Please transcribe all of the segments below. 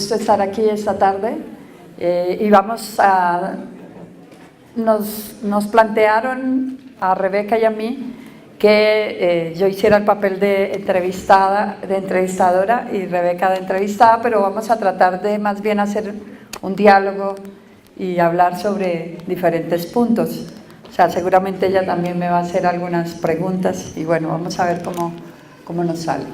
gusto estar aquí esta tarde y nos plantearon a Rebeca y a mí que yo hiciera el papel de entrevistadora y Rebeca de entrevistada, pero vamos a tratar de más bien hacer un diálogo y hablar sobre diferentes puntos. O sea, seguramente ella también me va a hacer algunas preguntas y bueno, vamos a ver cómo nos sale.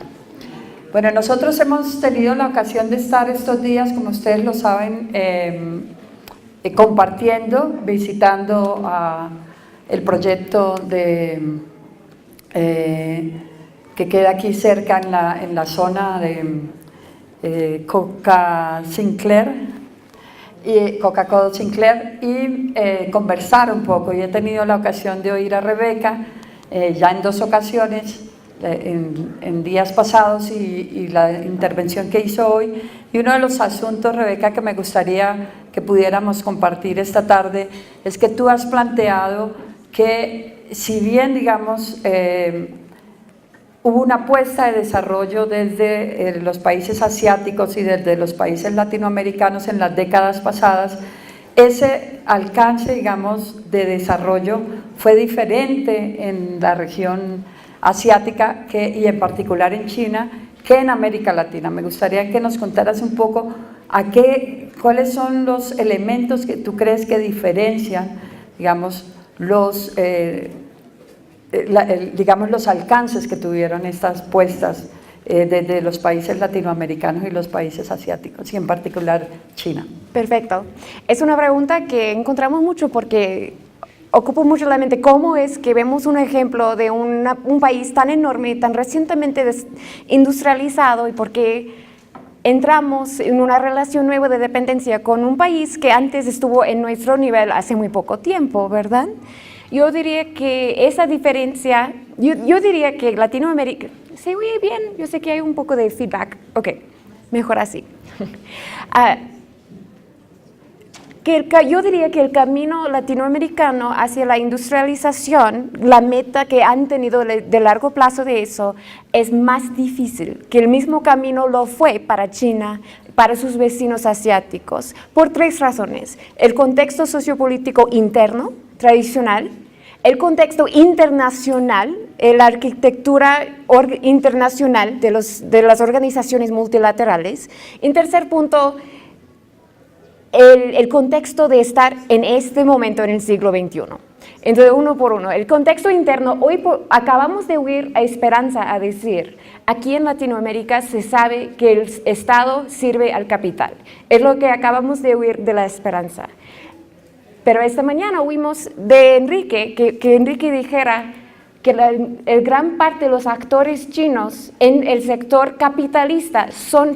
Bueno, nosotros hemos tenido la ocasión de estar estos días, como ustedes lo saben, compartiendo, visitando el proyecto que queda aquí cerca en la zona de Coca-Cola Sinclair y conversar un poco. Y he tenido la ocasión de oír a Rebeca ya en 2 ocasiones, en días pasados y la intervención que hizo hoy. Y uno de los asuntos, Rebeca, que me gustaría que pudiéramos compartir esta tarde es que tú has planteado que si bien, digamos, hubo una apuesta de desarrollo desde los países asiáticos y desde los países latinoamericanos en las décadas pasadas, ese alcance, digamos, de desarrollo fue diferente en la región asiática y en particular en China que en América Latina. Me gustaría que nos contaras un poco cuáles son los elementos que tú crees que diferencian, digamos, los alcances que tuvieron estas puestas desde los países latinoamericanos y los países asiáticos, y en particular China. Perfecto. Es una pregunta que encontramos mucho porque ocupa mucho la mente. ¿Cómo es que vemos un ejemplo de un país tan enorme, tan recientemente industrializado, y por qué entramos en una relación nueva de dependencia con un país que antes estuvo en nuestro nivel hace muy poco tiempo, ¿verdad? Yo diría que esa diferencia, yo diría que Latinoamérica, ¿se oye bien? Yo sé que hay un poco de feedback. Ok, mejor así. Yo diría que el camino latinoamericano hacia la industrialización, la meta que han tenido de largo plazo de eso, es más difícil que el mismo camino lo fue para China, para sus vecinos asiáticos, por 3 razones. El contexto sociopolítico interno, tradicional, el contexto internacional, la arquitectura internacional de las organizaciones multilaterales. En tercer punto, el contexto de estar en este momento en el siglo XXI. Entonces, uno por uno. El contexto interno, hoy acabamos de oír a Esperanza a decir, aquí en Latinoamérica se sabe que el Estado sirve al capital. Es lo que acabamos de oír de la Esperanza. Pero esta mañana oímos de Enrique, que Enrique dijera que el gran parte de los actores chinos en el sector capitalista son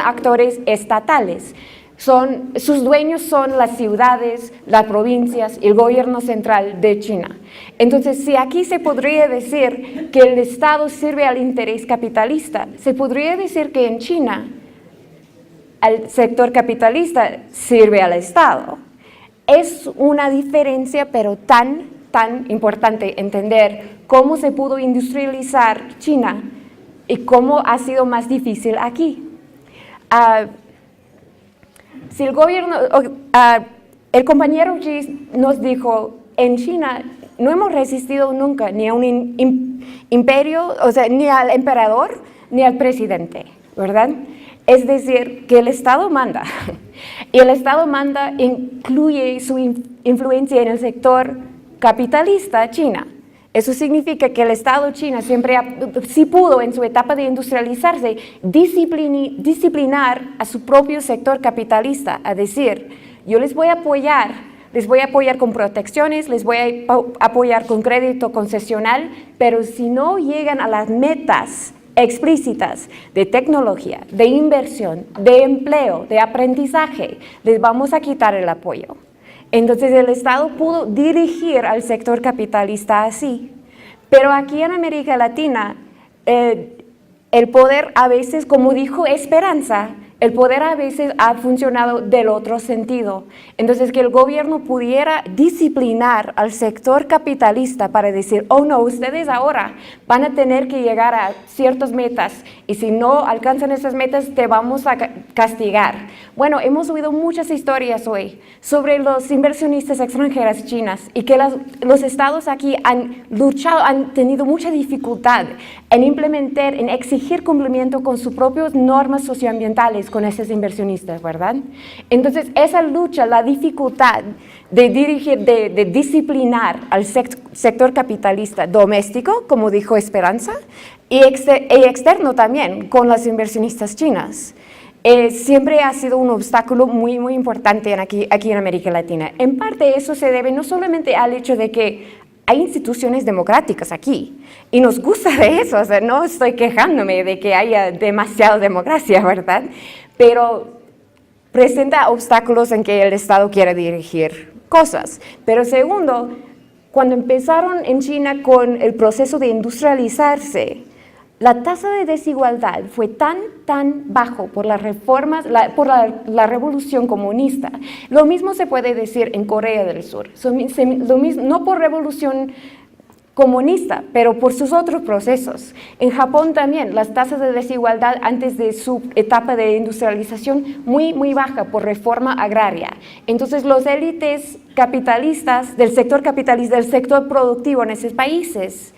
actores estatales. Sus dueños son las ciudades, las provincias y el gobierno central de China. Entonces, si aquí se podría decir que el Estado sirve al interés capitalista, se podría decir que en China el sector capitalista sirve al Estado. Es una diferencia, pero tan importante entender cómo se pudo industrializar China y cómo ha sido más difícil aquí. Si el gobierno, el compañero Xi nos dijo, en China no hemos resistido nunca ni a un imperio, o sea, ni al emperador, ni al presidente, ¿verdad? Es decir, que el Estado manda, y el Estado manda incluye su influencia en el sector capitalista China. Eso significa que el Estado chino siempre sí pudo en su etapa de industrializarse disciplinar a su propio sector capitalista, a decir, yo les voy a apoyar con protecciones, les voy a apoyar con crédito concesional, pero si no llegan a las metas explícitas de tecnología, de inversión, de empleo, de aprendizaje, les vamos a quitar el apoyo. Entonces el Estado pudo dirigir al sector capitalista así. Pero aquí en América Latina, el poder a veces, como dijo Esperanza, el poder a veces ha funcionado del otro sentido. Entonces, que el gobierno pudiera disciplinar al sector capitalista para decir, oh no, ustedes ahora van a tener que llegar a ciertas metas y si no alcanzan esas metas te vamos a castigar. Bueno, hemos oído muchas historias hoy sobre los inversionistas extranjeras chinas y que los estados aquí han luchado, han tenido mucha dificultad en implementar, en exigir cumplimiento con sus propias normas socioambientales con esos inversionistas, ¿verdad? Entonces, esa lucha, la dificultad de dirigir, de disciplinar al sector capitalista doméstico, como dijo Esperanza, y externo también, con las inversionistas chinas, siempre ha sido un obstáculo muy, muy importante aquí en América Latina. En parte eso se debe no solamente al hecho de que hay instituciones democráticas aquí y nos gusta de eso, o sea, no estoy quejándome de que haya demasiada democracia, ¿verdad? Pero presenta obstáculos en que el Estado quiere dirigir cosas. Pero segundo, cuando empezaron en China con el proceso de industrializarse, la tasa de desigualdad fue tan bajo por las reformas, por la revolución comunista. Lo mismo se puede decir en Corea del Sur. Lo mismo, no por revolución comunista, pero por sus otros procesos. En Japón también, las tasas de desigualdad antes de su etapa de industrialización muy baja por reforma agraria. Entonces, los élites capitalistas, del sector capitalista, del sector productivo en esos países,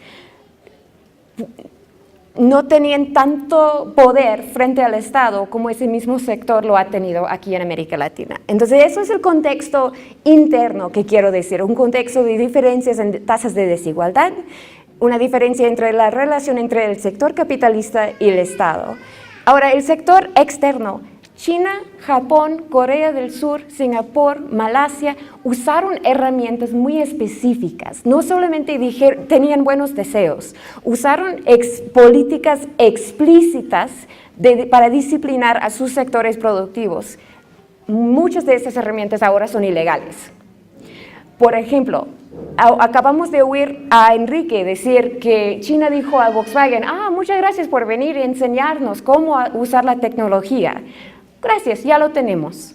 no tenían tanto poder frente al Estado como ese mismo sector lo ha tenido aquí en América Latina. Entonces, eso es el contexto interno que quiero decir, un contexto de diferencias en tasas de desigualdad, una diferencia entre la relación entre el sector capitalista y el Estado. Ahora, el sector externo, China, Japón, Corea del Sur, Singapur, Malasia, usaron herramientas muy específicas. No solamente tenían buenos deseos, usaron políticas explícitas para disciplinar a sus sectores productivos. Muchas de esas herramientas ahora son ilegales. Por ejemplo, acabamos de oír a Enrique decir que China dijo a Volkswagen, muchas gracias por venir y enseñarnos cómo usar la tecnología. Gracias, ya lo tenemos.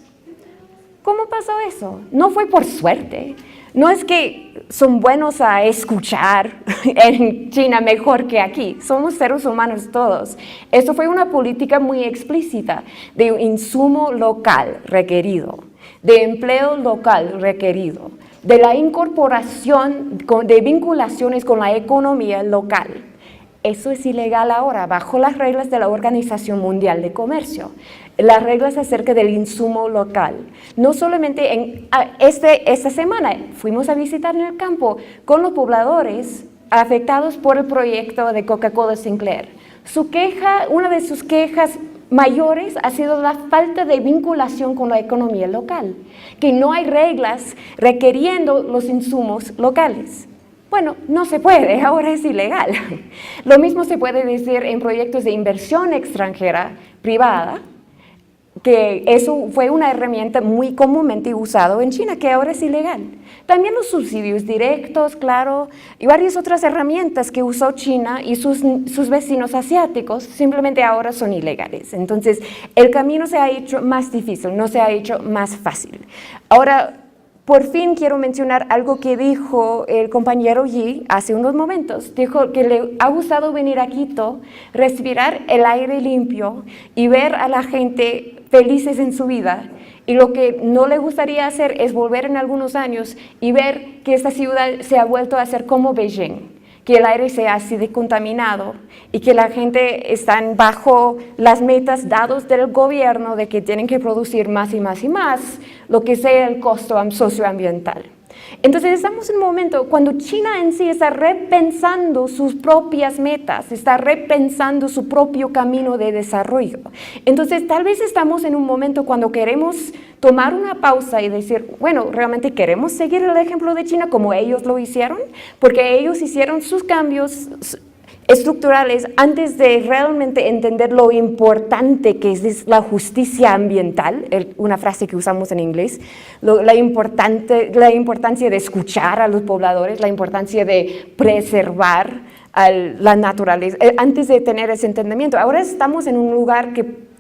¿Cómo pasó eso? No fue por suerte. No es que son buenos a escuchar en China mejor que aquí. Somos seres humanos todos. Esto fue una política muy explícita de insumo local requerido, de empleo local requerido, de la incorporación de vinculaciones con la economía local. Eso es ilegal ahora, bajo las reglas de la Organización Mundial de Comercio, las reglas acerca del insumo local. No solamente esta semana fuimos a visitar en el campo con los pobladores afectados por el proyecto de Coca-Cola Sinclair. Una de sus quejas mayores ha sido la falta de vinculación con la economía local, que no hay reglas requiriendo los insumos locales. Bueno, no se puede, ahora es ilegal. Lo mismo se puede decir en proyectos de inversión extranjera privada, que eso fue una herramienta muy comúnmente usada en China, que ahora es ilegal. También los subsidios directos, claro, y varias otras herramientas que usó China y sus vecinos asiáticos, simplemente ahora son ilegales. Entonces, el camino se ha hecho más difícil, no se ha hecho más fácil. Ahora, por fin quiero mencionar algo que dijo el compañero Yi hace unos momentos. Dijo que le ha gustado venir a Quito, respirar el aire limpio y ver a la gente felices en su vida. Y lo que no le gustaría hacer es volver en algunos años y ver que esta ciudad se ha vuelto a hacer como Beijing, que el aire sea así de contaminado y que la gente está bajo las metas dadas del gobierno de que tienen que producir más y más y más, lo que sea el costo socioambiental. Entonces estamos en un momento cuando China en sí está repensando sus propias metas, está repensando su propio camino de desarrollo. Entonces tal vez estamos en un momento cuando queremos tomar una pausa y decir, bueno, ¿realmente queremos seguir el ejemplo de China como ellos lo hicieron? Porque ellos hicieron sus cambios estructurales antes de realmente entender lo importante que es la justicia ambiental, una frase que usamos en inglés, la importancia de escuchar a los pobladores, la importancia de preservar la naturaleza, antes de tener ese entendimiento. Ahora estamos en un lugar que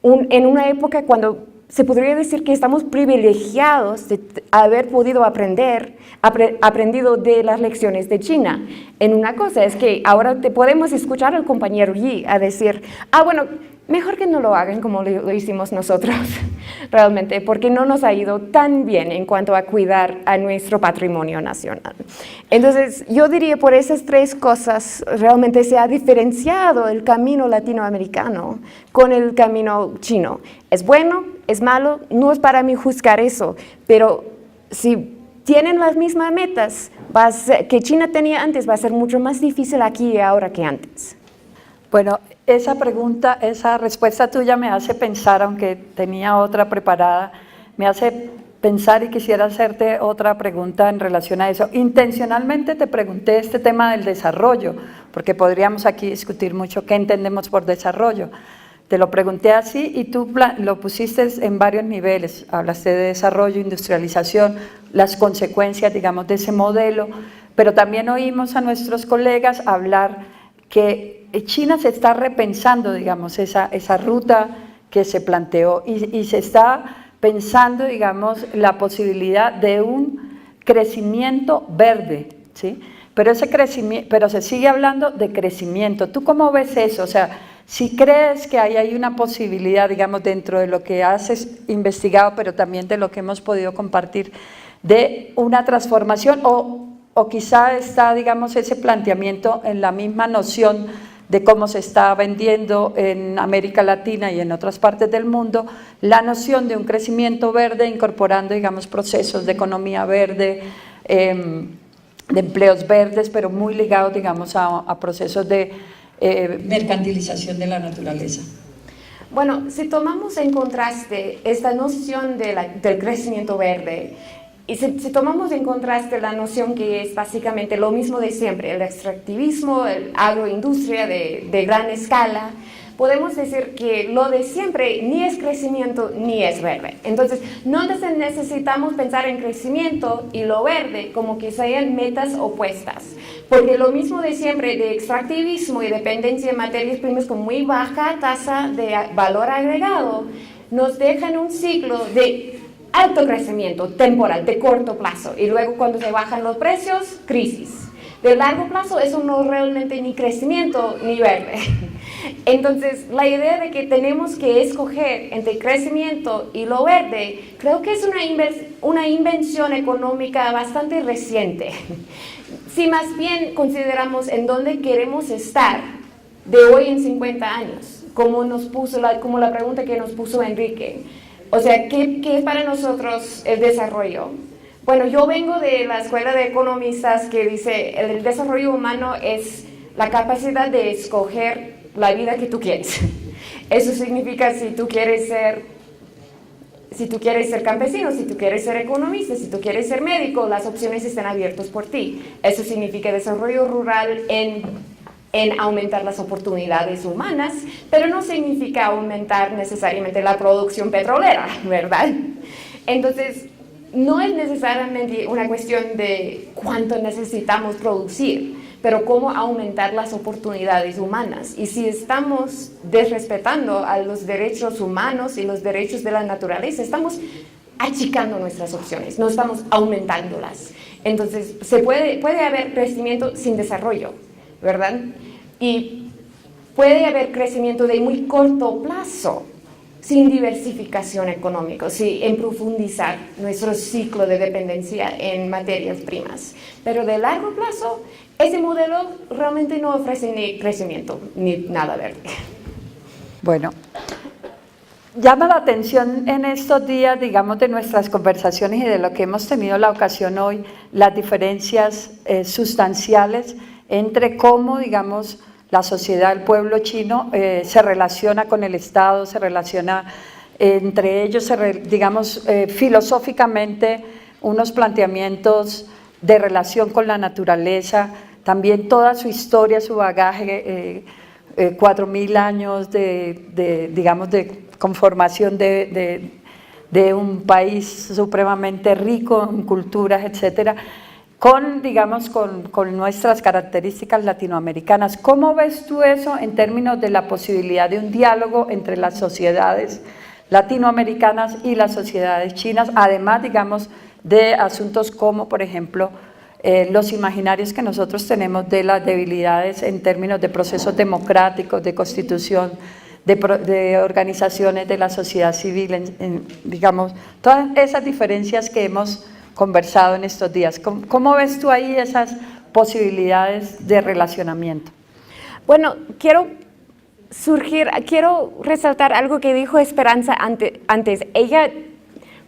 en una época cuando se podría decir que estamos privilegiados de haber podido aprendido de las lecciones de China. En una cosa es que ahora te podemos escuchar al compañero Yi a decir, bueno, mejor que no lo hagan como lo hicimos nosotros, realmente, porque no nos ha ido tan bien en cuanto a cuidar a nuestro patrimonio nacional. Entonces, yo diría por esas tres cosas realmente se ha diferenciado el camino latinoamericano con el camino chino. Es bueno, es malo, no es para mí juzgar eso, pero si tienen las mismas metas que China tenía antes, va a ser mucho más difícil aquí y ahora que antes. Bueno, esa pregunta, esa respuesta tuya me hace pensar, aunque tenía otra preparada, me hace pensar y quisiera hacerte otra pregunta en relación a eso. Intencionalmente te pregunté este tema del desarrollo, porque podríamos aquí discutir mucho qué entendemos por desarrollo. Te lo pregunté así y tú lo pusiste en varios niveles. Hablaste de desarrollo, industrialización, las consecuencias, digamos, de ese modelo, pero también oímos a nuestros colegas hablar que China se está repensando, digamos, esa ruta que se planteó y se está pensando, digamos, la posibilidad de un crecimiento verde, ¿sí? Pero se sigue hablando de crecimiento. ¿Tú cómo ves eso? O sea, si crees que hay una posibilidad, digamos, dentro de lo que has investigado, pero también de lo que hemos podido compartir, de una transformación o quizá está, digamos, ese planteamiento en la misma noción de cómo se está vendiendo en América Latina y en otras partes del mundo, la noción de un crecimiento verde incorporando, digamos, procesos de economía verde, de empleos verdes, pero muy ligados, digamos, a procesos de mercantilización de la naturaleza. Bueno, si tomamos en contraste esta noción del crecimiento verde, y si tomamos en contraste la noción que es básicamente lo mismo de siempre, el extractivismo, el agroindustria de gran escala, podemos decir que lo de siempre ni es crecimiento ni es verde. Entonces, no necesitamos pensar en crecimiento y lo verde como que sean metas opuestas, porque lo mismo de siempre de extractivismo y dependencia de materias primas con muy baja tasa de valor agregado nos dejan un ciclo de alto crecimiento temporal, de corto plazo, y luego cuando se bajan los precios, crisis. De largo plazo eso no es realmente ni crecimiento ni verde. Entonces, la idea de que tenemos que escoger entre crecimiento y lo verde, creo que es una invención económica bastante reciente. Si más bien consideramos en dónde queremos estar de hoy en 50 años, como la pregunta que nos puso Enrique. O sea, ¿qué es para nosotros el desarrollo? Bueno, yo vengo de la escuela de economistas que dice el desarrollo humano es la capacidad de escoger la vida que tú quieres. Eso significa si tú quieres ser campesino, si tú quieres ser economista, si tú quieres ser médico, las opciones están abiertas por ti. Eso significa desarrollo rural en aumentar las oportunidades humanas, pero no significa aumentar necesariamente la producción petrolera, ¿verdad? Entonces, no es necesariamente una cuestión de cuánto necesitamos producir, pero cómo aumentar las oportunidades humanas. Y si estamos desrespetando a los derechos humanos y los derechos de la naturaleza, estamos achicando nuestras opciones, no estamos aumentándolas. Entonces, puede haber crecimiento sin desarrollo, ¿verdad? Y puede haber crecimiento de muy corto plazo, sin diversificación económica, en profundizar nuestro ciclo de dependencia en materias primas. Pero de largo plazo, ese modelo realmente no ofrece ni crecimiento, ni nada verde. Bueno, llama la atención en estos días, digamos, de nuestras conversaciones y de lo que hemos tenido la ocasión hoy, las diferencias sustanciales entre cómo, digamos, la sociedad, el pueblo chino se relaciona con el Estado, se relaciona entre ellos, digamos, filosóficamente, unos planteamientos de relación con la naturaleza, también toda su historia, su bagaje, 4.000 años digamos, de conformación de un país supremamente rico en culturas, etcétera. digamos, con nuestras características latinoamericanas. ¿Cómo ves tú eso en términos de la posibilidad de un diálogo entre las sociedades latinoamericanas y las sociedades chinas, además, digamos, de asuntos como, por ejemplo, los imaginarios que nosotros tenemos de las debilidades en términos de procesos democráticos, de constitución, de organizaciones de la sociedad civil, digamos, todas esas diferencias que hemos conversado en estos días? ¿Cómo ves tú ahí esas posibilidades de relacionamiento? Bueno, quiero resaltar algo que dijo Esperanza antes. Ella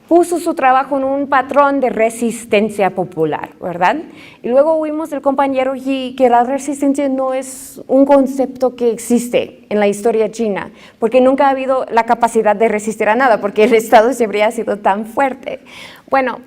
puso su trabajo en un patrón de resistencia popular, ¿verdad? Y luego oímos del compañero Yi que la resistencia no es un concepto que existe en la historia china, porque nunca ha habido la capacidad de resistir a nada, porque el Estado siempre ha sido tan fuerte. Bueno,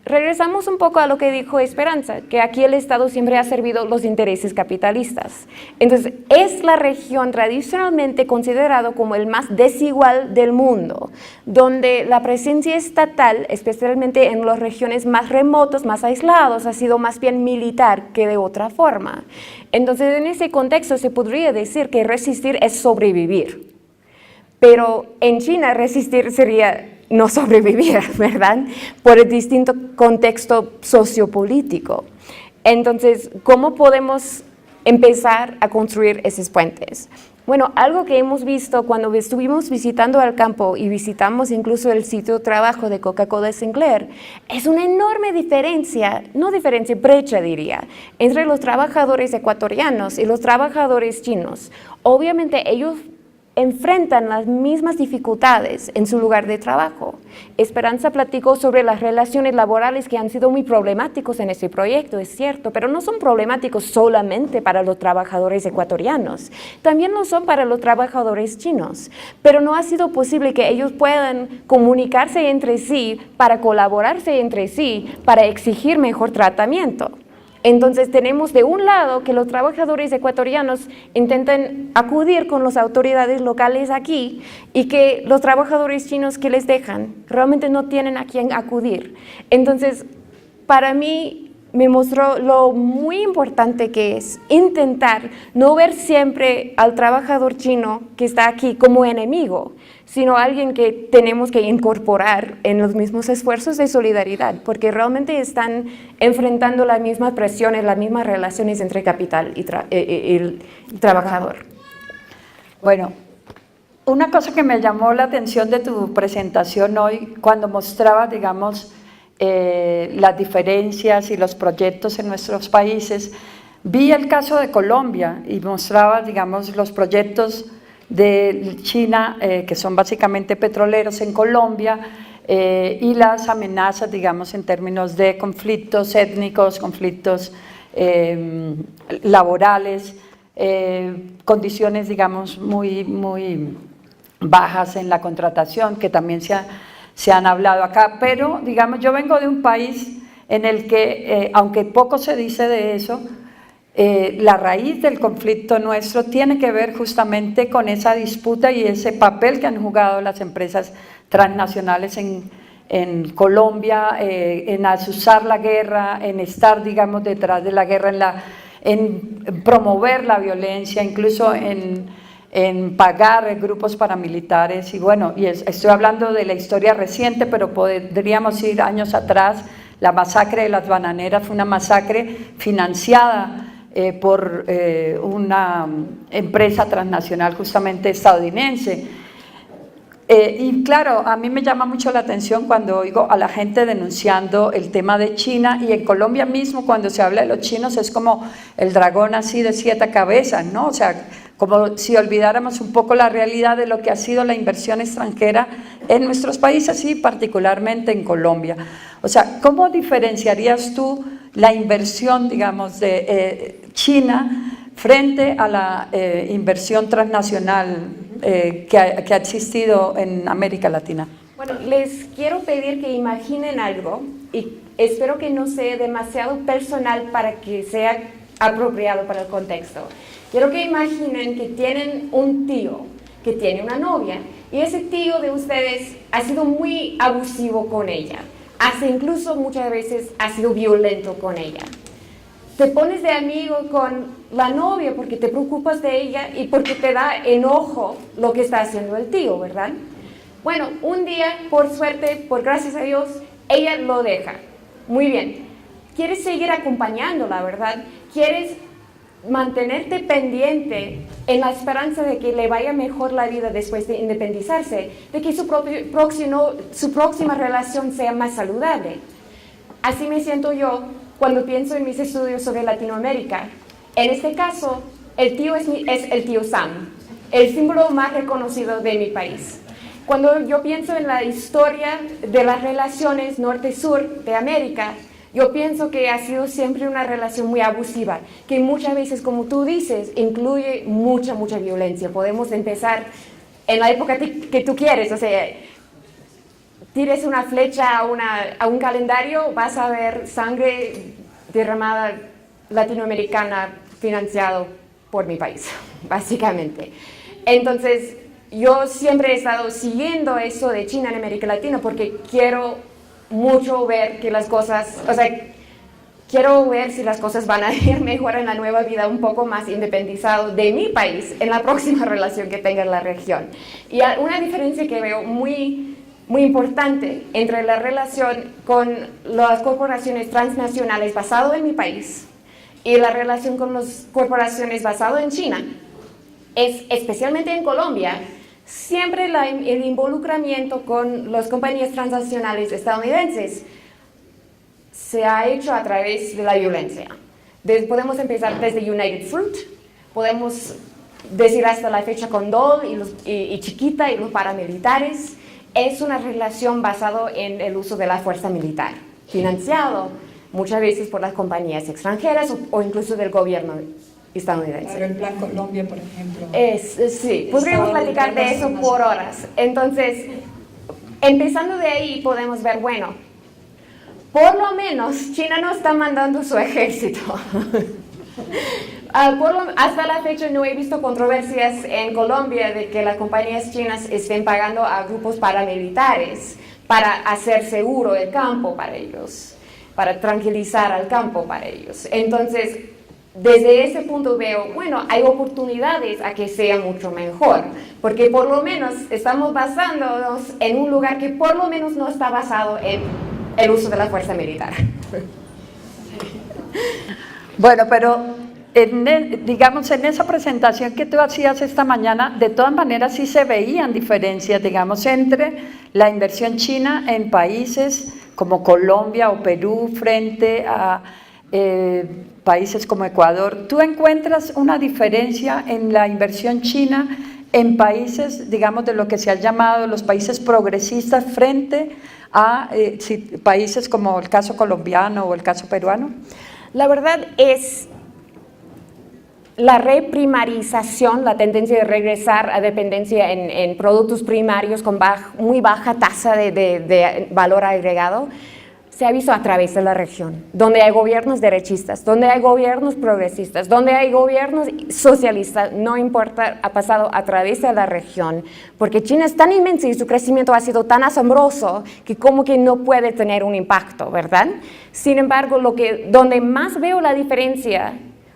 regresamos un poco a lo que dijo Esperanza, que aquí el Estado siempre ha servido los intereses capitalistas. Entonces, es la región tradicionalmente considerada como el más desigual del mundo, donde la presencia estatal, especialmente en las regiones más remotas, más aisladas, ha sido más bien militar que de otra forma. Entonces, en ese contexto se podría decir que resistir es sobrevivir. Pero en China resistir sería no sobrevivir, ¿verdad? Por el distinto contexto sociopolítico. Entonces, ¿cómo podemos empezar a construir esos puentes? Bueno, algo que hemos visto cuando estuvimos visitando el campo y visitamos incluso el sitio de trabajo de Coca-Cola Sinclair, es una enorme brecha diría, entre los trabajadores ecuatorianos y los trabajadores chinos. Obviamente ellos enfrentan las mismas dificultades en su lugar de trabajo. Esperanza platicó sobre las relaciones laborales que han sido muy problemáticos en este proyecto, es cierto, pero no son problemáticos solamente para los trabajadores ecuatorianos, también lo son para los trabajadores chinos, pero no ha sido posible que ellos puedan comunicarse entre sí, para colaborarse entre sí, para exigir mejor tratamiento. Entonces tenemos de un lado que los trabajadores ecuatorianos intentan acudir con las autoridades locales aquí y que los trabajadores chinos que les dejan realmente no tienen a quién acudir. Entonces, para mí me mostró lo muy importante que es intentar no ver siempre al trabajador chino que está aquí como enemigo, sino alguien que tenemos que incorporar en los mismos esfuerzos de solidaridad, porque realmente están enfrentando las mismas presiones, las mismas relaciones entre capital y el trabajador. Bueno, una cosa que me llamó la atención de tu presentación hoy, cuando mostrabas, digamos, las diferencias y los proyectos en nuestros países, vi el caso de Colombia y mostraba, digamos, los proyectos de China, que son básicamente petroleros en Colombia, y las amenazas, digamos, en términos de conflictos étnicos, conflictos laborales, condiciones, digamos, muy bajas en la contratación, que también se han hablado acá, pero, digamos, yo vengo de un país en el que, aunque poco se dice de eso, la raíz del conflicto nuestro tiene que ver justamente con esa disputa y ese papel que han jugado las empresas transnacionales en Colombia, en azuzar la guerra, en estar, digamos, detrás de la guerra, en promover la violencia, incluso en pagar grupos paramilitares. Y bueno, estoy hablando de la historia reciente, pero podríamos ir años atrás. La masacre de las bananeras fue una masacre financiada por una empresa transnacional justamente estadounidense. Y claro, a mí me llama mucho la atención cuando oigo a la gente denunciando el tema de China, y en Colombia mismo cuando se habla de los chinos es como el dragón así de 7 cabezas, ¿no? O sea, como si olvidáramos un poco la realidad de lo que ha sido la inversión extranjera en nuestros países y particularmente en Colombia. O sea, ¿cómo diferenciarías tú la inversión, digamos, de China frente a la inversión transnacional que ha existido en América Latina? Bueno, les quiero pedir que imaginen algo y espero que no sea demasiado personal para que sea apropiado para el contexto. Quiero que imaginen que tienen un tío que tiene una novia y ese tío de ustedes ha sido muy abusivo con ella. hasta incluso muchas veces ha sido violento con ella. Te pones de amigo con la novia porque te preocupas de ella y porque te da enojo lo que está haciendo el tío, ¿verdad? Bueno, un día, por suerte, por gracias a Dios, ella lo deja. Muy bien. Quieres seguir acompañándola, ¿verdad? Quieres mantenerte pendiente en la esperanza de que le vaya mejor la vida después de independizarse, de que su próxima relación sea más saludable. Así me siento yo cuando pienso en mis estudios sobre Latinoamérica. En este caso, el tío es el tío Sam, el símbolo más reconocido de mi país. Cuando yo pienso en la historia de las relaciones norte-sur de América, yo pienso que ha sido siempre una relación muy abusiva, que muchas veces, como tú dices, incluye mucha violencia. Podemos empezar en la época que tú quieres, o sea, tires una flecha a un calendario, vas a ver sangre derramada latinoamericana financiado por mi país, básicamente. Entonces, yo siempre he estado siguiendo eso de China en América Latina porque quiero mucho ver que las cosas, o sea, quiero ver si las cosas van a ir mejor en la nueva vida, un poco más independizado de mi país en la próxima relación que tenga en la región. Y una diferencia que veo muy importante entre la relación con las corporaciones transnacionales basado en mi país y la relación con las corporaciones basado en China es, especialmente en Colombia, siempre el involucramiento con las compañías transnacionales estadounidenses se ha hecho a través de la violencia. Podemos empezar desde United Fruit, podemos decir hasta la fecha con Dole y Chiquita y los paramilitares. Es una relación basada en el uso de la fuerza militar, financiado muchas veces por las compañías extranjeras o incluso del gobierno estadounidense. Claro, el Plan Colombia, por ejemplo. Sí, podríamos platicar de eso por horas. Entonces, empezando de ahí podemos ver, bueno, por lo menos China no está mandando su ejército. Hasta la fecha no he visto controversias en Colombia de que las compañías chinas estén pagando a grupos paramilitares para hacer seguro el campo para ellos, para tranquilizar al campo para ellos. Entonces, desde ese punto veo, bueno, hay oportunidades a que sea mucho mejor, porque por lo menos estamos basándonos en un lugar que por lo menos no está basado en el uso de la fuerza militar. Bueno, pero digamos, en esa presentación que tú hacías esta mañana, de todas maneras sí se veían diferencias, digamos, entre la inversión china en países como Colombia o Perú frente a países como Ecuador. ¿Tú encuentras una diferencia en la inversión china en países, digamos, de lo que se ha llamado los países progresistas frente a países como el caso colombiano o el caso peruano? La verdad es la reprimarización, la tendencia de regresar a dependencia en productos primarios con muy baja tasa de valor agregado, se ha visto a través de la región, donde hay gobiernos derechistas, donde hay gobiernos progresistas, donde hay gobiernos socialistas, no importa, ha pasado a través de la región, porque China es tan inmensa y su crecimiento ha sido tan asombroso que como que no puede tener un impacto, ¿verdad? Sin embargo, donde más veo la diferencia,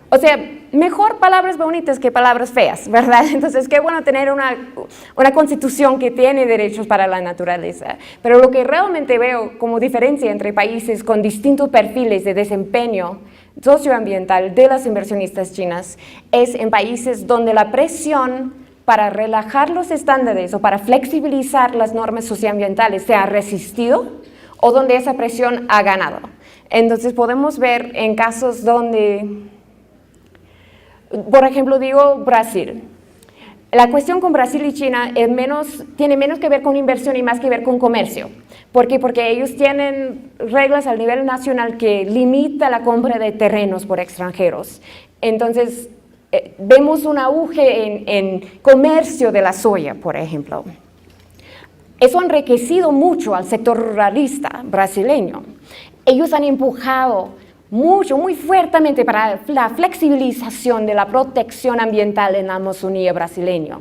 o sea, mejor palabras bonitas que palabras feas, ¿verdad? Entonces, qué bueno tener una constitución que tiene derechos para la naturaleza. Pero lo que realmente veo como diferencia entre países con distintos perfiles de desempeño socioambiental de las inversionistas chinas es en países donde la presión para relajar los estándares o para flexibilizar las normas socioambientales se ha resistido o donde esa presión ha ganado. Entonces, podemos ver en casos donde, por ejemplo, digo Brasil. La cuestión con Brasil y China tiene menos que ver con inversión y más que ver con comercio. ¿Por qué? Porque ellos tienen reglas al nivel nacional que limita la compra de terrenos por extranjeros. Entonces, vemos un auge en comercio de la soya, por ejemplo. Eso ha enriquecido mucho al sector ruralista brasileño. Ellos han empujado muy fuertemente para la flexibilización de la protección ambiental en la Amazonía brasileña.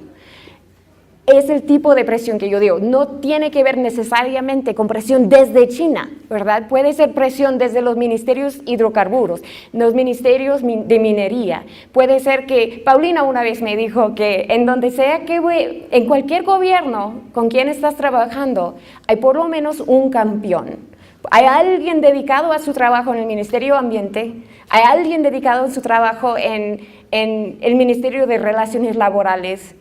es el tipo de presión que yo digo. No tiene que ver necesariamente con presión desde China, ¿verdad? Puede ser presión desde los ministerios hidrocarburos, los ministerios de minería. Puede ser que, Paulina una vez me dijo que en donde sea que en cualquier gobierno con quien estás trabajando, hay por lo menos un campeón. Hay alguien dedicado a su trabajo en el Ministerio de Ambiente, hay alguien dedicado a su trabajo en el Ministerio de Relaciones Laborales,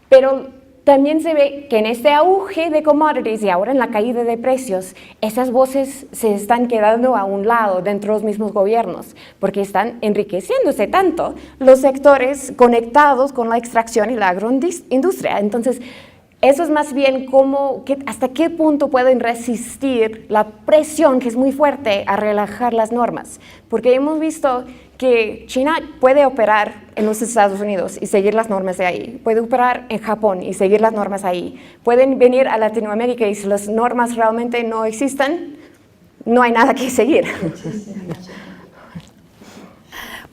pero también se ve que en este auge de commodities y ahora en la caída de precios, esas voces se están quedando a un lado dentro de los mismos gobiernos, porque están enriqueciéndose tanto los sectores conectados con la extracción y la agroindustria. Entonces, eso es más bien hasta qué punto pueden resistir la presión, que es muy fuerte, a relajar las normas. Porque hemos visto que China puede operar en los Estados Unidos y seguir las normas de ahí, puede operar en Japón y seguir las normas ahí, pueden venir a Latinoamérica y si las normas realmente no existen, no hay nada que seguir.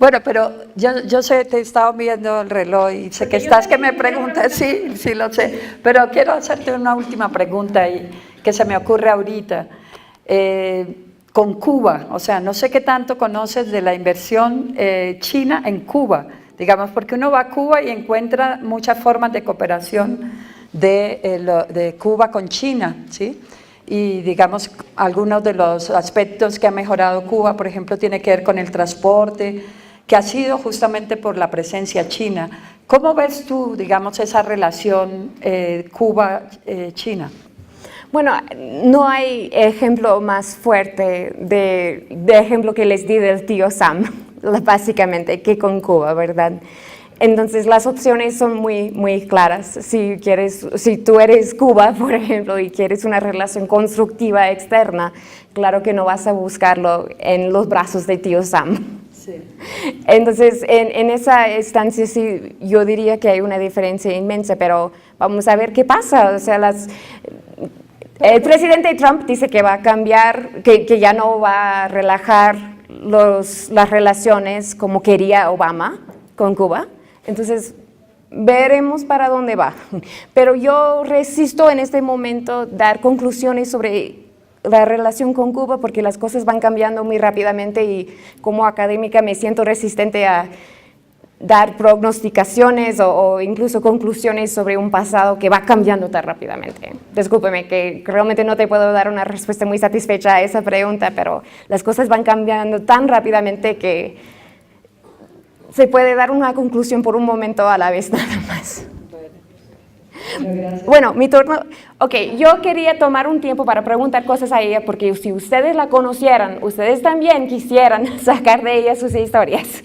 Bueno, pero yo sé, te he estado viendo el reloj y sé que estás que me preguntas, sí lo sé, pero quiero hacerte una última pregunta que se me ocurre ahorita. Con Cuba, o sea, no sé qué tanto conoces de la inversión china en Cuba, digamos, porque uno va a Cuba y encuentra muchas formas de cooperación de Cuba con China, ¿sí? Y digamos, algunos de los aspectos que ha mejorado Cuba, por ejemplo, tiene que ver con el transporte, que ha sido justamente por la presencia china. ¿Cómo ves tú, digamos, esa relación Cuba-China? Bueno, no hay ejemplo más fuerte de ejemplo que les di del tío Sam, básicamente, que con Cuba, ¿verdad? Entonces las opciones son muy, muy claras. Si tú eres Cuba, por ejemplo, y quieres una relación constructiva externa, claro que no vas a buscarlo en los brazos de tío Sam. Sí. Entonces, en esa instancia sí, yo diría que hay una diferencia inmensa, pero vamos a ver qué pasa. O sea, el presidente Trump dice que va a cambiar, que ya no va a relajar las relaciones como quería Obama con Cuba. Entonces, veremos para dónde va. Pero yo resisto en este momento dar conclusiones sobre la relación con Cuba porque las cosas van cambiando muy rápidamente y como académica me siento resistente a dar prognosticaciones o incluso conclusiones sobre un pasado que va cambiando tan rápidamente. Discúlpeme que realmente no te puedo dar una respuesta muy satisfecha a esa pregunta, pero las cosas van cambiando tan rápidamente que se puede dar una conclusión por un momento a la vez nada más. Bueno, mi turno. Ok, yo quería tomar un tiempo para preguntar cosas a ella porque si ustedes la conocieran, ustedes también quisieran sacar de ella sus historias.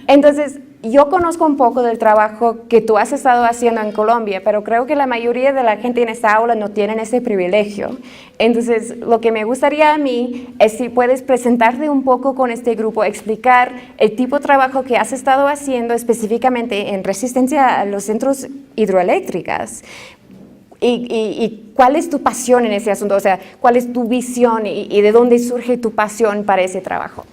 Entonces, yo conozco un poco del trabajo que tú has estado haciendo en Colombia, pero creo que la mayoría de la gente en esta aula no tienen ese privilegio. Entonces, lo que me gustaría a mí es si puedes presentarte un poco con este grupo, explicar el tipo de trabajo que has estado haciendo específicamente en resistencia a los centros hidroeléctricas. ¿Y cuál es tu pasión en ese asunto? O sea, ¿cuál es tu visión y de dónde surge tu pasión para ese trabajo?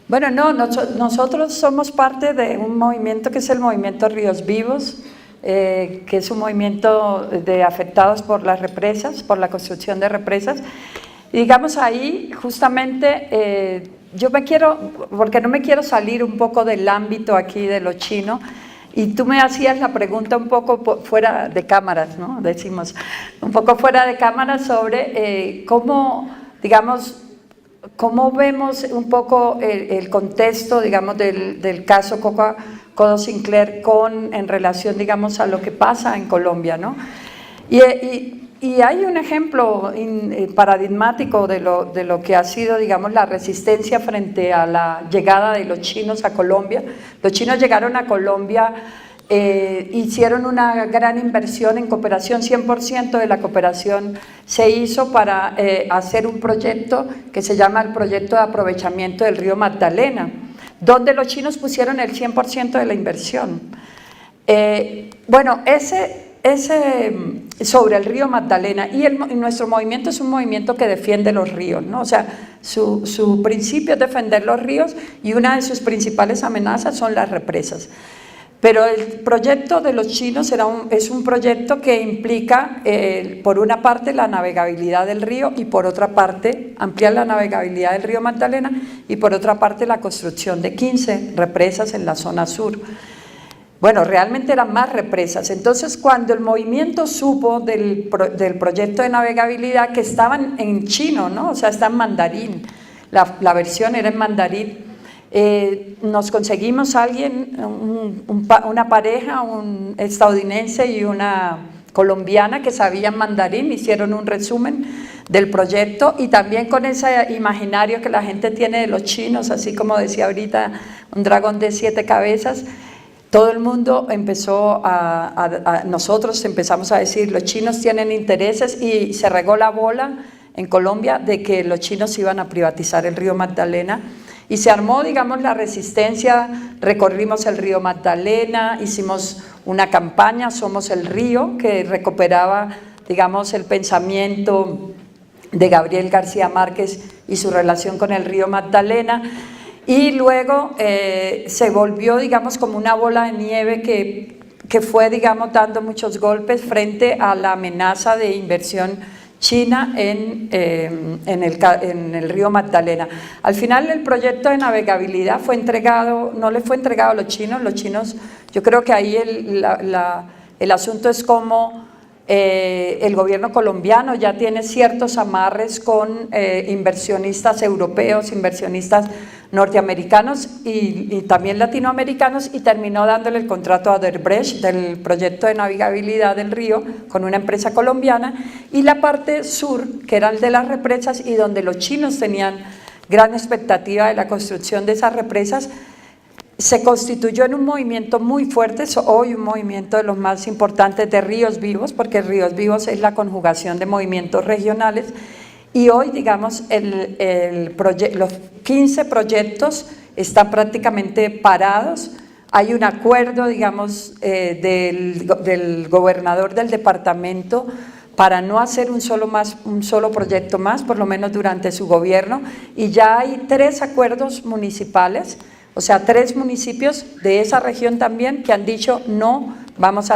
Bueno, nosotros somos parte de un movimiento que es el Movimiento Ríos Vivos, que es un movimiento de afectados por las represas, por la construcción de represas. Y digamos ahí, justamente, porque no me quiero salir un poco del ámbito aquí de lo chino, y tú me hacías la pregunta un poco fuera de cámaras, ¿no? Decimos, un poco fuera de cámaras sobre cómo, digamos, ¿cómo vemos un poco el contexto, digamos, del caso Codo Sinclair en relación, digamos, a lo que pasa en Colombia, ¿no? Y hay un ejemplo paradigmático de lo que ha sido, digamos, la resistencia frente a la llegada de los chinos a Colombia. Los chinos llegaron a Colombia, hicieron una gran inversión en cooperación, 100% de la cooperación se hizo para hacer un proyecto que se llama el Proyecto de Aprovechamiento del Río Magdalena, donde los chinos pusieron el 100% de la inversión. Bueno, sobre el río Magdalena, y nuestro movimiento es un movimiento que defiende los ríos, ¿no? O sea, su principio es defender los ríos y una de sus principales amenazas son las represas. Pero el proyecto de los chinos es un proyecto que implica, por una parte, la navegabilidad del río y por otra parte, ampliar la navegabilidad del río Magdalena y por otra parte, la construcción de 15 represas en la zona sur. Bueno, realmente eran más represas. Entonces, cuando el movimiento supo del proyecto de navegabilidad, que estaban en chino, ¿no? O sea, está en mandarín, la versión era en mandarín, nos conseguimos una pareja, un estadounidense y una colombiana que sabían mandarín, hicieron un resumen del proyecto y también con ese imaginario que la gente tiene de los chinos, así como decía ahorita, un dragón de 7 cabezas. Todo el mundo empezó nosotros empezamos a decir, los chinos tienen intereses, y se regó la bola en Colombia de que los chinos iban a privatizar el río Magdalena. Y se armó, digamos, la resistencia, recorrimos el río Magdalena, hicimos una campaña, Somos el Río, que recuperaba, digamos, el pensamiento de Gabriel García Márquez y su relación con el río Magdalena. Y luego se volvió, digamos, como una bola de nieve que fue, digamos, dando muchos golpes frente a la amenaza de inversión china en el río Magdalena. Al final el proyecto de navegabilidad fue entregado, no le fue entregado a los chinos, yo creo que ahí el asunto es como el gobierno colombiano ya tiene ciertos amarres con inversionistas europeos, inversionistas norteamericanos y también latinoamericanos, y terminó dándole el contrato a Odebrecht del proyecto de navegabilidad del río con una empresa colombiana, y la parte sur, que era el de las represas y donde los chinos tenían gran expectativa de la construcción de esas represas, se constituyó en un movimiento muy fuerte, hoy un movimiento de los más importantes de Ríos Vivos, porque Ríos Vivos es la conjugación de movimientos regionales. Y hoy, digamos, los 15 proyectos están prácticamente parados. Hay un acuerdo, digamos, del gobernador del departamento para no hacer un solo proyecto más, por lo menos durante su gobierno, y ya hay 3 acuerdos municipales, o sea, 3 municipios de esa región también que han dicho no vamos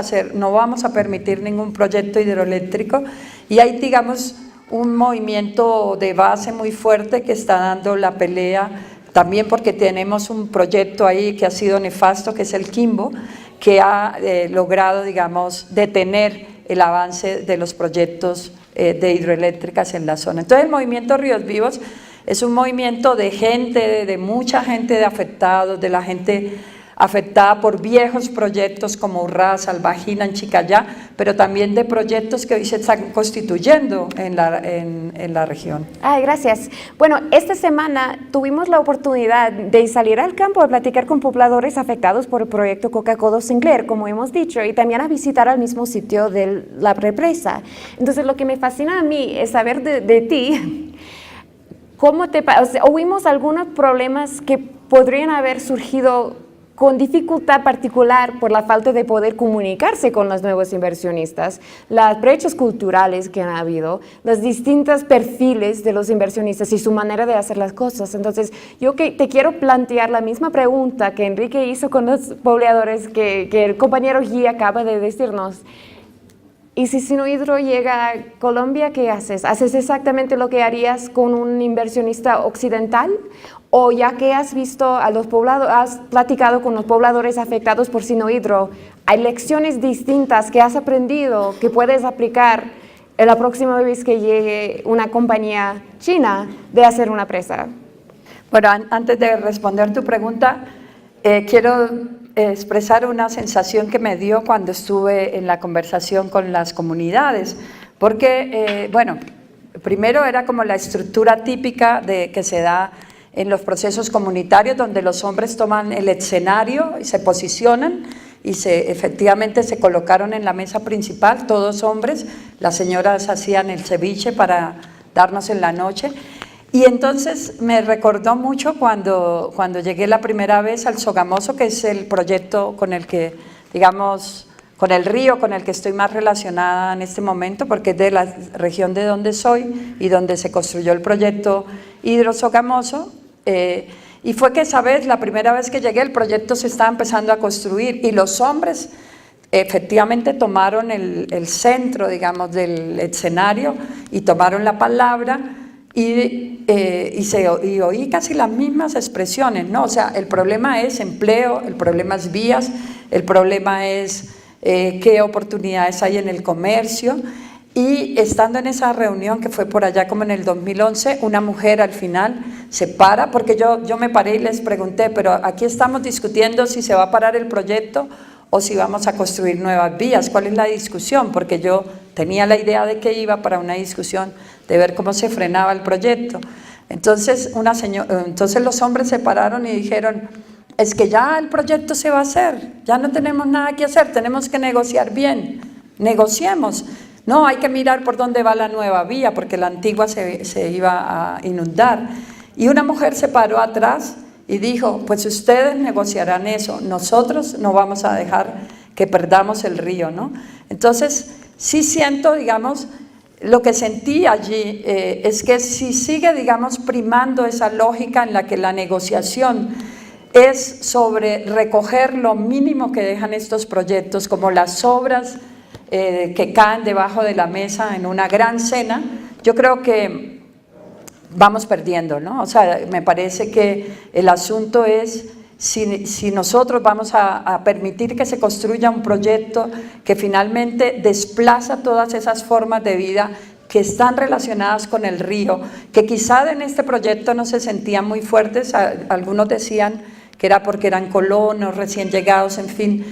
a permitir ningún proyecto hidroeléctrico, y hay, digamos, un movimiento de base muy fuerte que está dando la pelea, también porque tenemos un proyecto ahí que ha sido nefasto, que es el Quimbo, que ha logrado, digamos, detener el avance de los proyectos de hidroeléctricas en la zona. Entonces el movimiento Ríos Vivos es un movimiento de gente, de mucha gente de afectados, de la gente afectada por viejos proyectos como Urrá, Salvajina, en Chicayá, pero también de proyectos que hoy se están constituyendo en la región. Ay, gracias. Bueno, esta semana tuvimos la oportunidad de salir al campo a platicar con pobladores afectados por el proyecto Coca-Cola Sinclair, como hemos dicho, y también a visitar al mismo sitio de la represa. Entonces, lo que me fascina a mí es saber de ti, ¿cómo oímos algunos problemas que podrían haber surgido con dificultad particular por la falta de poder comunicarse con los nuevos inversionistas, las brechas culturales que han habido, los distintos perfiles de los inversionistas y su manera de hacer las cosas? Entonces, yo te quiero plantear la misma pregunta que Enrique hizo con los pobladores que el compañero Guy acaba de decirnos. ¿Y si Sinohydro llega a Colombia, qué haces? ¿Haces exactamente lo que harías con un inversionista occidental? ¿O ya que has visto a los pobladores, has platicado con los pobladores afectados por Sinohydro, hay lecciones distintas que has aprendido que puedes aplicar en la próxima vez que llegue una compañía china de hacer una presa? Bueno, antes de responder tu pregunta, quiero expresar una sensación que me dio cuando estuve en la conversación con las comunidades, porque, bueno, primero era como la estructura típica que se da en los procesos comunitarios, donde los hombres toman el escenario y se posicionan y efectivamente se colocaron en la mesa principal, todos hombres, las señoras hacían el ceviche para darnos en la noche. Y entonces me recordó mucho cuando llegué la primera vez al Sogamoso, que es el proyecto con el que, digamos, con el río con el que estoy más relacionada en este momento, porque es de la región de donde soy y donde se construyó el proyecto Hidro Sogamoso. Y fue que esa vez, la primera vez que llegué, el proyecto se estaba empezando a construir y los hombres efectivamente tomaron el centro, digamos, del escenario y tomaron la palabra y oí casi las mismas expresiones, ¿no? O sea, el problema es empleo, el problema es vías, el problema es qué oportunidades hay en el comercio. Y estando en esa reunión, que fue por allá como en el 2011, una mujer al final se para, porque yo me paré y les pregunté, pero aquí estamos discutiendo si se va a parar el proyecto o si vamos a construir nuevas vías, ¿cuál es la discusión? Porque yo tenía la idea de que iba para una discusión de ver cómo se frenaba el proyecto. Entonces los hombres se pararon y dijeron, es que ya el proyecto se va a hacer, ya no tenemos nada que hacer, tenemos que negociar bien, negociemos. No, hay que mirar por dónde va la nueva vía, porque la antigua se iba a inundar. Y una mujer se paró atrás y dijo, pues ustedes negociarán eso, nosotros no vamos a dejar que perdamos el río, ¿no? Entonces, sí siento, digamos, lo que sentí allí es que si sigue, digamos, primando esa lógica en la que la negociación es sobre recoger lo mínimo que dejan estos proyectos, como las obras que caen debajo de la mesa en una gran cena, yo creo que vamos perdiendo, ¿no? O sea, me parece que el asunto es si nosotros vamos a permitir que se construya un proyecto que finalmente desplaza todas esas formas de vida que están relacionadas con el río, que quizá en este proyecto no se sentían muy fuertes, algunos decían que era porque eran colonos, recién llegados, en fin,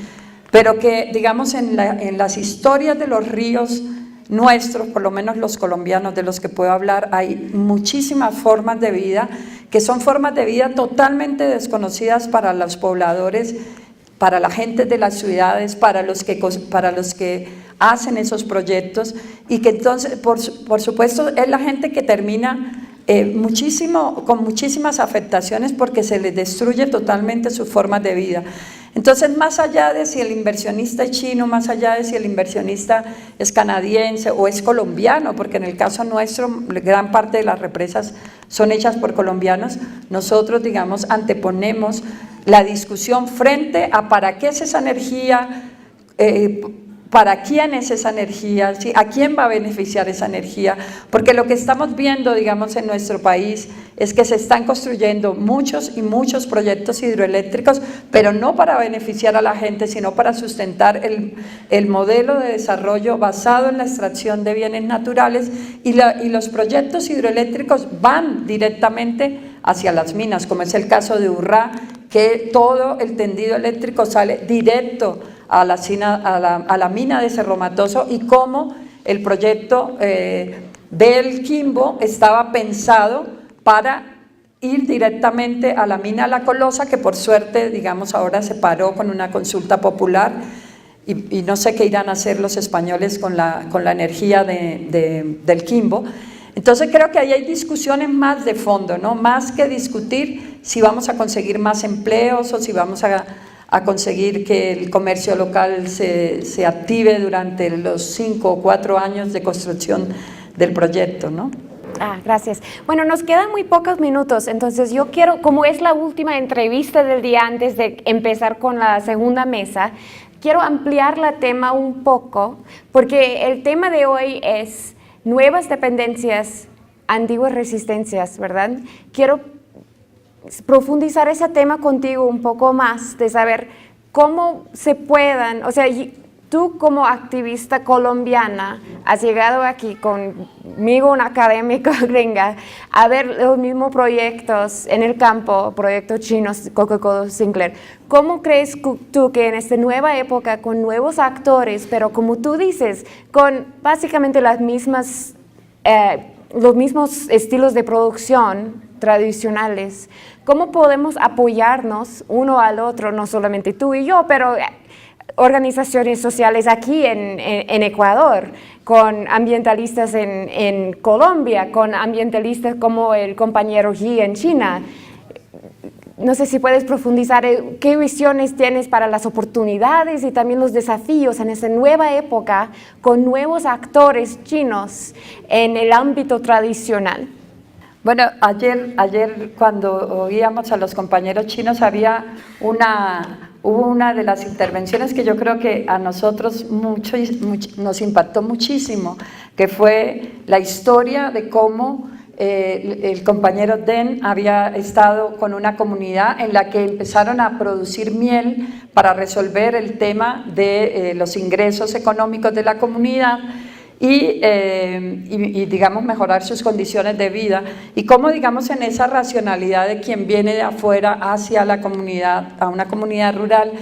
pero que, digamos, en las historias de los ríos nuestros, por lo menos los colombianos de los que puedo hablar, hay muchísimas formas de vida que son formas de vida totalmente desconocidas para los pobladores, para la gente de las ciudades, para los que hacen esos proyectos, y que entonces, por supuesto, es la gente que termina con muchísimas afectaciones porque se les destruye totalmente sus formas de vida. Entonces, más allá de si el inversionista es chino, más allá de si el inversionista es canadiense o es colombiano, porque en el caso nuestro gran parte de las represas son hechas por colombianos, nosotros, digamos, anteponemos la discusión frente a para qué es esa energía, para quién es esa energía, ¿sí? A quién va a beneficiar esa energía, porque lo que estamos viendo, digamos, en nuestro país es que se están construyendo muchos y muchos proyectos hidroeléctricos, pero no para beneficiar a la gente, sino para sustentar el modelo de desarrollo basado en la extracción de bienes naturales, y los proyectos hidroeléctricos van directamente hacia las minas, como es el caso de Urrá, que todo el tendido eléctrico sale directo a la mina de Cerro Matoso, y cómo el proyecto del Quimbo estaba pensado para ir directamente a la mina La Colosa, que por suerte, digamos, ahora se paró con una consulta popular, y no sé qué irán a hacer los españoles con la energía del Quimbo. Entonces creo que ahí hay discusiones más de fondo, ¿no? Más que discutir si vamos a conseguir más empleos o si vamos a conseguir que el comercio local se active durante los 5 o 4 años de construcción del proyecto, ¿no? Gracias. Bueno, nos quedan muy pocos minutos, entonces yo quiero, como es la última entrevista del día antes de empezar con la segunda mesa, quiero ampliar la tema un poco, porque el tema de hoy es nuevas dependencias, antiguas resistencias, ¿verdad? Quiero profundizar ese tema contigo un poco más, de saber cómo se puedan, o sea, tú como activista colombiana has llegado aquí conmigo, un académico gringa, a ver los mismos proyectos en el campo, proyectos chinos, Coca-Cola, Sinclair. ¿Cómo crees tú que en esta nueva época, con nuevos actores, pero como tú dices, con básicamente los mismos estilos de producción tradicionales, cómo podemos apoyarnos uno al otro, no solamente tú y yo, pero organizaciones sociales aquí en Ecuador, con ambientalistas en Colombia, con ambientalistas como el compañero Yi en China? No sé si puedes profundizar qué visiones tienes para las oportunidades y también los desafíos en esta nueva época con nuevos actores chinos en el ámbito tradicional. Bueno, ayer cuando oíamos a los compañeros chinos hubo una de las intervenciones que yo creo que a nosotros nos impactó muchísimo, que fue la historia de cómo el compañero Deng había estado con una comunidad en la que empezaron a producir miel para resolver el tema de los ingresos económicos de la comunidad y digamos mejorar sus condiciones de vida, y cómo digamos en esa racionalidad de quien viene de afuera hacia la comunidad, a una comunidad rural,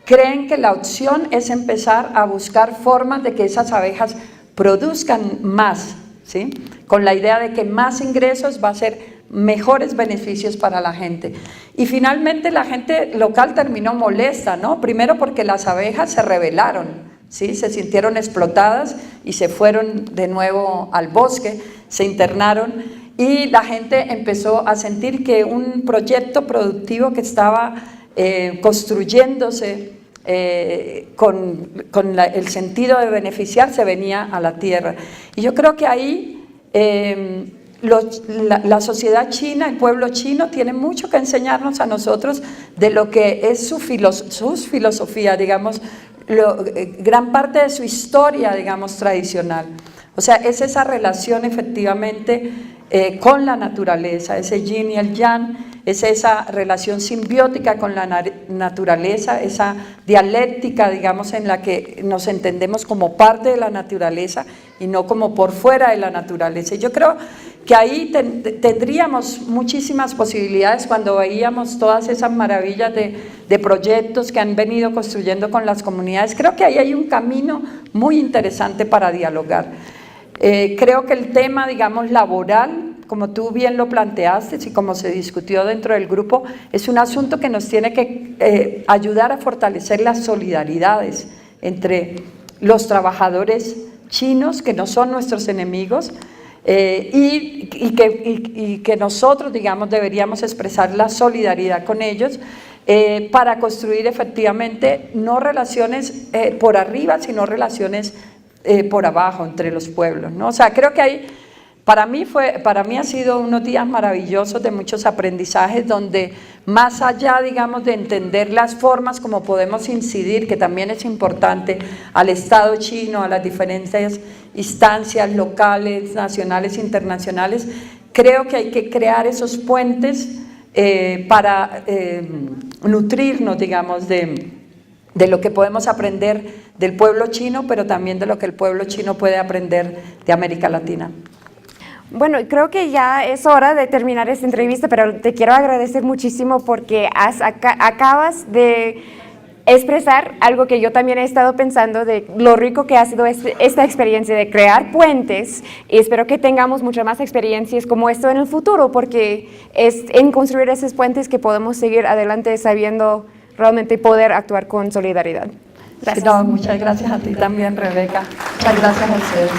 creen que la opción es empezar a buscar formas de que esas abejas produzcan más, ¿sí? Con la idea de que más ingresos va a ser mejores beneficios para la gente. Y finalmente la gente local terminó molesta, ¿no? Primero porque las abejas se rebelaron, ¿sí? Se sintieron explotadas y se fueron de nuevo al bosque, se internaron, y la gente empezó a sentir que un proyecto productivo que estaba construyéndose con el sentido de beneficiarse venía a la tierra. Y yo creo que ahí la sociedad china, el pueblo chino, tiene mucho que enseñarnos a nosotros de lo que es sus filosofías, digamos, gran parte de su historia, digamos, tradicional. O sea, es esa relación efectivamente con la naturaleza, ese yin y el yang, es esa relación simbiótica con la naturaleza, esa dialéctica, digamos, en la que nos entendemos como parte de la naturaleza y no como por fuera de la naturaleza. Y yo creo que ahí tendríamos muchísimas posibilidades cuando veíamos todas esas maravillas de proyectos que han venido construyendo con las comunidades. Creo que ahí hay un camino muy interesante para dialogar. Creo que el tema, digamos, laboral, como tú bien lo planteaste y como se discutió dentro del grupo, es un asunto que nos tiene que ayudar a fortalecer las solidaridades entre los trabajadores chinos, que no son nuestros enemigos, y que nosotros, digamos, deberíamos expresar la solidaridad con ellos para construir efectivamente no relaciones por arriba, sino relaciones por abajo entre los pueblos, ¿no? O sea, creo que hay... Para mí ha sido unos días maravillosos de muchos aprendizajes, donde más allá, digamos, de entender las formas como podemos incidir, que también es importante, al Estado chino, a las diferentes instancias locales, nacionales, internacionales, creo que hay que crear esos puentes para nutrirnos, digamos, de lo que podemos aprender del pueblo chino, pero también de lo que el pueblo chino puede aprender de América Latina. Bueno, creo que ya es hora de terminar esta entrevista, pero te quiero agradecer muchísimo porque acabas de expresar algo que yo también he estado pensando, de lo rico que ha sido esta experiencia de crear puentes, y espero que tengamos muchas más experiencias como esto en el futuro, porque es en construir esos puentes que podemos seguir adelante sabiendo realmente poder actuar con solidaridad. Gracias. No, muchas gracias a ti también, Rebeca. Muchas gracias a ustedes.